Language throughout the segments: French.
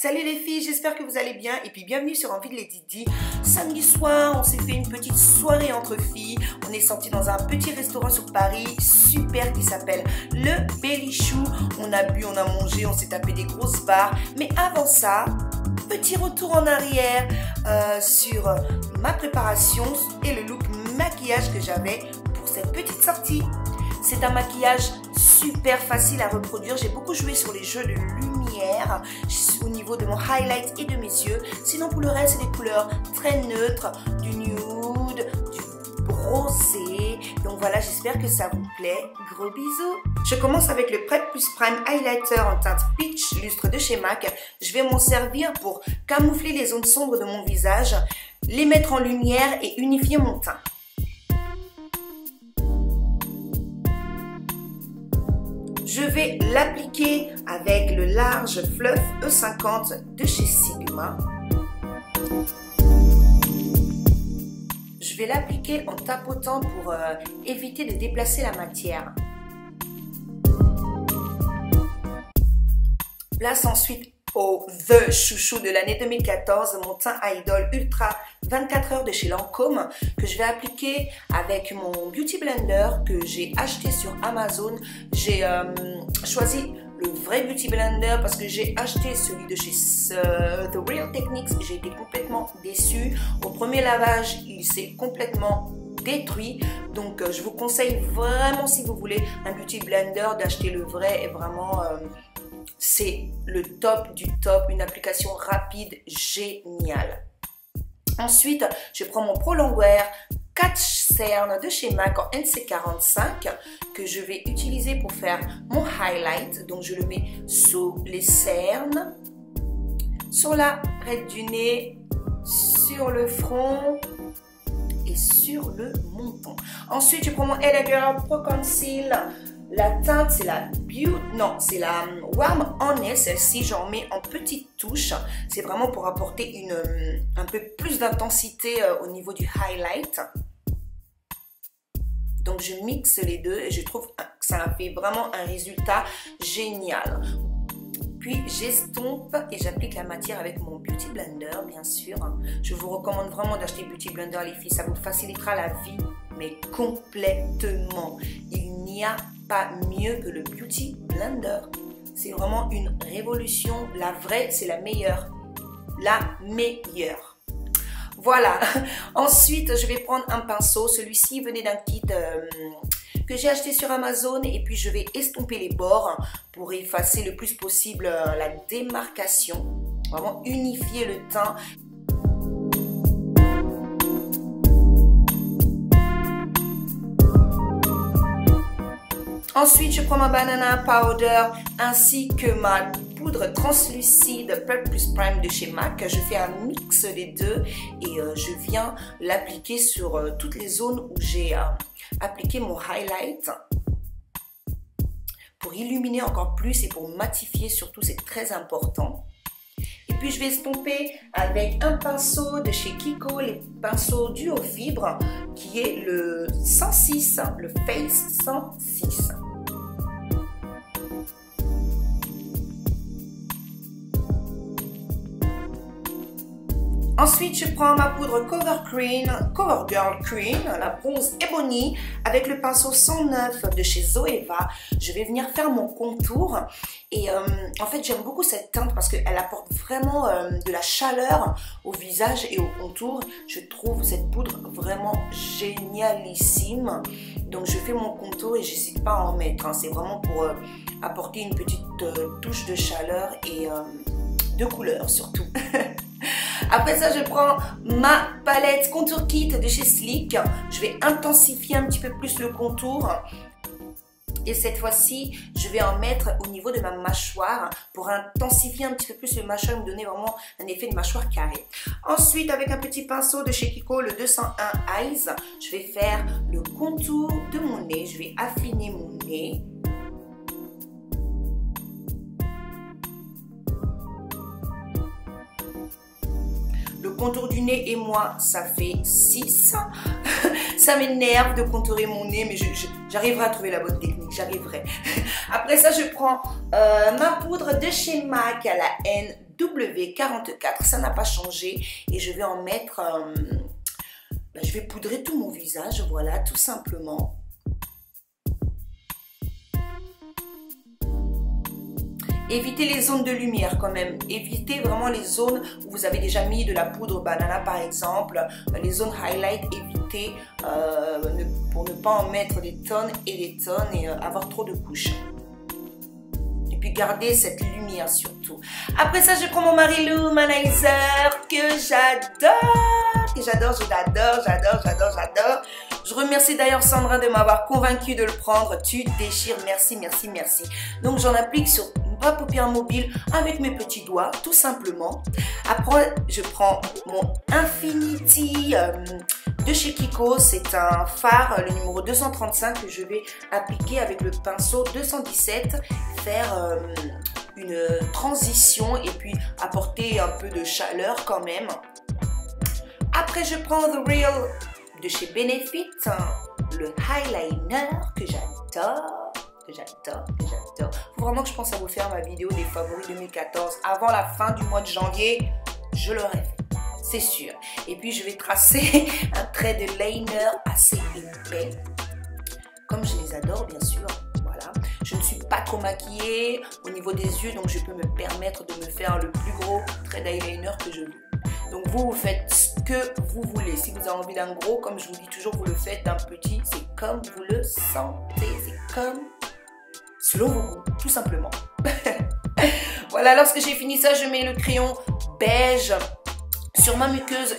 Salut les filles, j'espère que vous allez bien et puis bienvenue sur Envie de les Didi. Samedi soir, on s'est fait une petite soirée entre filles. On est sorti dans un petit restaurant sur Paris, super, qui s'appelle Le Bélichou. On a bu, on a mangé, on s'est tapé des grosses barres. Mais avant ça, petit retour en arrière sur ma préparation et le look maquillage que j'avais pour cette petite sortie. C'est un maquillage super facile à reproduire. J'ai beaucoup joué sur les jeux de lumière au niveau de mon highlight et de mes yeux. Sinon pour le reste, c'est des couleurs très neutres, du nude, du rosé. Donc voilà, j'espère que ça vous plaît. Gros bisous. Je commence avec le Prep Plus Prime Highlighter en teinte Peach Lustre de chez MAC. Je vais m'en servir pour camoufler les zones sombres de mon visage, les mettre en lumière et unifier mon teint. Je vais l'appliquer avec le large Fluff E50 de chez Sigma. Je vais l'appliquer en tapotant pour éviter de déplacer la matière. Place ensuite au The Chouchou de l'année 2014, mon teint Idol Ultra 24 heures de chez Lancôme, que je vais appliquer avec mon Beauty Blender que j'ai acheté sur Amazon. J'ai choisi le vrai Beauty Blender parce que j'ai acheté celui de chez The Real Techniques. J'ai été complètement déçue. Au premier lavage, il s'est complètement détruit. Donc je vous conseille vraiment, si vous voulez un Beauty Blender, d'acheter le vrai. Et vraiment c'est le top du top, une application rapide géniale. Ensuite, je prends mon Pro Longwear 4 cernes de chez MAC en NC45 que je vais utiliser pour faire mon highlight. Donc je le mets sous les cernes, sur la raie du nez, sur le front et sur le menton. Ensuite, je prends mon LA Girl Pro Conceal. La teinte, c'est la Warm Honey. Celle-ci, j'en mets en petites touches. C'est vraiment pour apporter un peu plus d'intensité au niveau du highlight. Donc, je mixe les deux et je trouve que ça fait vraiment un résultat génial. Puis, j'estompe et j'applique la matière avec mon Beauty Blender, bien sûr. Je vous recommande vraiment d'acheter Beauty Blender, les filles. Ça vous facilitera la vie, mais complètement. Il n'y a pas mieux que le Beauty Blender. C'est vraiment une révolution. La vraie, c'est la meilleure. La meilleure. Voilà. Ensuite, je vais prendre un pinceau. Celui-ci venait d'un kit que j'ai acheté sur Amazon. Et puis, je vais estomper les bords pour effacer le plus possible la démarcation. Vraiment unifier le teint. Ensuite, je prends ma banana powder ainsi que ma poudre translucide Prep Plus Prime de chez MAC. Je fais un mix des deux et je viens l'appliquer sur toutes les zones où j'ai appliqué mon highlight pour illuminer encore plus et pour matifier surtout, c'est très important. Et puis, je vais estomper avec un pinceau de chez Kiko, les pinceaux Duo Fibre, qui est le 106, le Face 106. Ensuite, je prends ma poudre CoverGirl Cream, la bronze Ebony, avec le pinceau 109 de chez Zoeva. Je vais venir faire mon contour. Et en fait, j'aime beaucoup cette teinte parce qu'elle apporte vraiment de la chaleur au visage et au contour. Je trouve cette poudre vraiment génialissime. Donc, je fais mon contour et j'hésite pas à en mettre. Hein. C'est vraiment pour apporter une petite touche de chaleur et de couleur surtout. Après ça, je prends ma palette Contour Kit de chez Sleek. Je vais intensifier un petit peu plus le contour. Et cette fois-ci, je vais en mettre au niveau de ma mâchoire pour intensifier un petit peu plus le mâchoire et me donner vraiment un effet de mâchoire carré. Ensuite, avec un petit pinceau de chez Kiko, le 201 Eyes, je vais faire le contour de mon nez. Je vais affiner mon nez. Le contour du nez et moi, ça fait 6. Ça m'énerve de contourer mon nez, mais j'arriverai à trouver la bonne technique, j'arriverai. Après ça, je prends ma poudre de chez MAC à la NW44, ça n'a pas changé. Et je vais en mettre, je vais poudrer tout mon visage, voilà, tout simplement. Évitez les zones de lumière quand même. Évitez vraiment les zones où vous avez déjà mis de la poudre banana par exemple. Les zones highlight, évitez pour ne pas en mettre des tonnes et des tonnes et avoir trop de couches. Et puis gardez cette lumière surtout. Après ça, je prends mon Marilu Humanizer que j'adore. Je remercie d'ailleurs Sandra de m'avoir convaincu de le prendre. Tu déchires, merci. Donc j'en applique sur ma paupière mobile avec mes petits doigts, tout simplement. Après, je prends mon Infinity de chez Kiko. C'est un fard, le numéro 235 que je vais appliquer avec le pinceau 217. Faire une transition et puis apporter un peu de chaleur quand même. Après, je prends The Real de chez Benefit, le eyeliner que j'adore. Faut vraiment que je pense à vous faire ma vidéo des favoris 2014 avant la fin du mois de janvier. Je l'aurai fait, c'est sûr. Et puis je vais tracer un trait de liner assez épais, comme je les adore bien sûr. Voilà. Je ne suis pas trop maquillée au niveau des yeux, donc je peux me permettre de me faire le plus gros trait d'eyeliner que je veux. Donc vous faites ce que vous voulez. Si vous avez envie d'un gros, comme je vous dis toujours, vous le faites. D'un petit, c'est comme vous le sentez. C'est comme selon vos goûts, tout simplement. Voilà, lorsque j'ai fini ça, je mets le crayon beige sur ma muqueuse.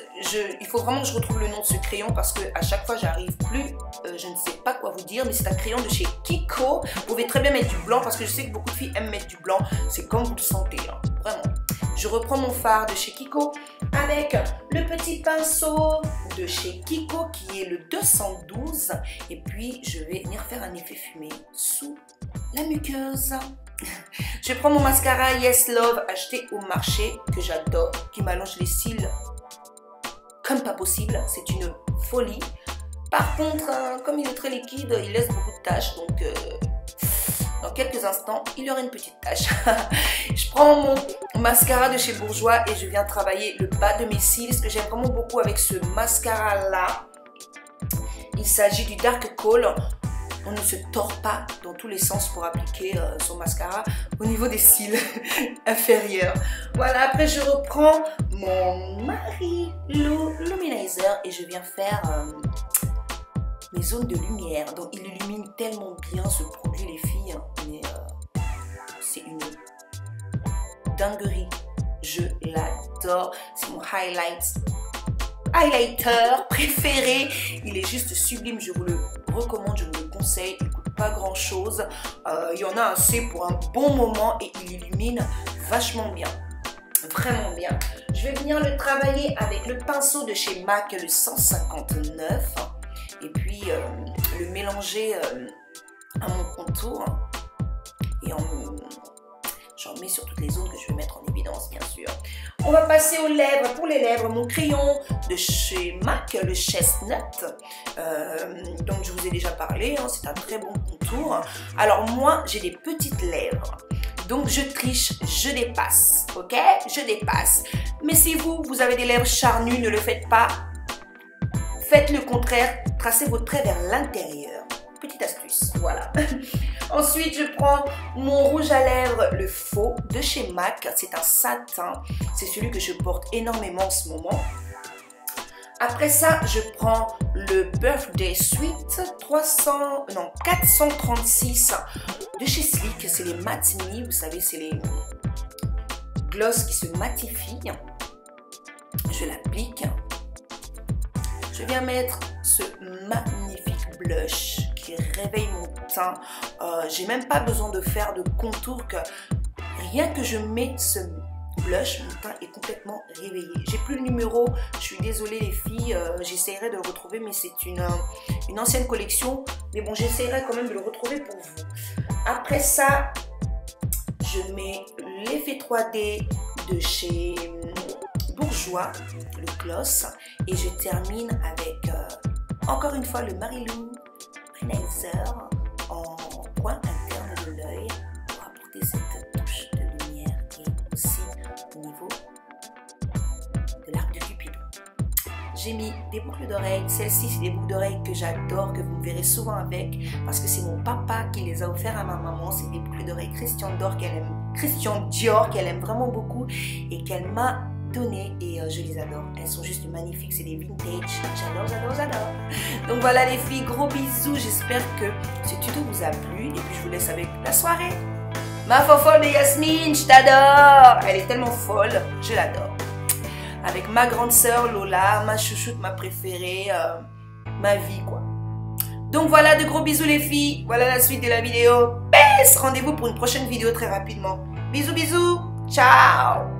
Il faut vraiment que je retrouve le nom de ce crayon parce que à chaque fois, j'arrive plus. Je ne sais pas quoi vous dire, mais c'est un crayon de chez Kiko. Vous pouvez très bien mettre du blanc parce que je sais que beaucoup de filles aiment mettre du blanc. C'est comme vous le sentez, hein, vraiment. Je reprends mon fard de chez Kiko avec le petit pinceau de chez Kiko qui est le 212. Et puis, je vais venir faire un effet fumé sous la muqueuse. Je prends mon mascara Yes Love acheté au marché que j'adore, qui m'allonge les cils comme pas possible. C'est une folie. Par contre, comme il est très liquide, il laisse beaucoup de taches. Donc, dans quelques instants, il y aura une petite tache. Je prends mon mascara de chez Bourjois et je viens travailler le bas de mes cils. Ce que j'aime vraiment beaucoup avec ce mascara-là, il s'agit du Dark Kohl. On ne se tord pas dans tous les sens pour appliquer son mascara au niveau des cils inférieurs. Voilà, après je reprends mon Marilu Humanizer et je viens faire mes zones de lumière. Donc il illumine tellement bien ce produit les filles, mais c'est une dinguerie. Je l'adore, c'est mon highlighter préféré. Il est juste sublime, je vous le recommande, je vous le conseille. Il ne coûte pas grand chose, il y en a assez pour un bon moment et il illumine vachement bien, vraiment bien. Je vais venir le travailler avec le pinceau de chez MAC, le 159, et puis le mélanger à mon contour et j'en mets sur toutes les zones que je vais mettre en évidence, bien sûr. On va passer aux lèvres. Pour les lèvres, mon crayon de chez MAC, le Chestnut. Donc, je vous ai déjà parlé, hein, c'est un très bon contour. Alors, moi, j'ai des petites lèvres. Donc, je triche, je dépasse, ok? Je dépasse. Mais si vous avez des lèvres charnues, ne le faites pas. Faites le contraire, tracez vos traits vers l'intérieur. Petite astuce, voilà. Ensuite, je prends mon rouge à lèvres, le faux de chez MAC. C'est un satin. C'est celui que je porte énormément en ce moment. Après ça, je prends le Birthday Sweet 436 de chez Sleek. C'est les Matini, vous savez, c'est les gloss qui se matifient. Je l'applique. Je viens mettre ce magnifique blush qui réveille mon teint. J'ai même pas besoin de faire de contour, que rien que je mets ce blush, mon teint est complètement réveillé. J'ai plus le numéro, je suis désolée les filles, j'essaierai de le retrouver, mais c'est une ancienne collection, mais bon, j'essaierai quand même de le retrouver pour vous. Après ça, je mets l'effet 3D de chez bourgeois, le gloss. Et je termine avec, encore une fois, le Marilou Manizer en point interne de l'œil pour apporter cette touche de lumière et aussi au niveau de l'arc de Cupidon. J'ai mis des boucles d'oreilles. Celles-ci, c'est des boucles d'oreilles que j'adore, que vous me verrez souvent avec, parce que c'est mon papa qui les a offerts à ma maman. C'est des boucles d'oreilles Christian Dior qu'elle aime vraiment beaucoup et qu'elle m'a donné, et je les adore. Elles sont juste magnifiques, c'est des vintage. J'adore, j'adore, j'adore. Donc voilà les filles, gros bisous. J'espère que ce tuto vous a plu et puis je vous laisse avec la soirée. Ma fofolle de Yasmine, je t'adore. Elle est tellement folle, je l'adore. Avec ma grande sœur Lola, ma chouchoute, ma préférée, ma vie quoi. Donc voilà, de gros bisous les filles. Voilà la suite de la vidéo. Peace. Rendez-vous pour une prochaine vidéo très rapidement. Bisous, bisous. Ciao.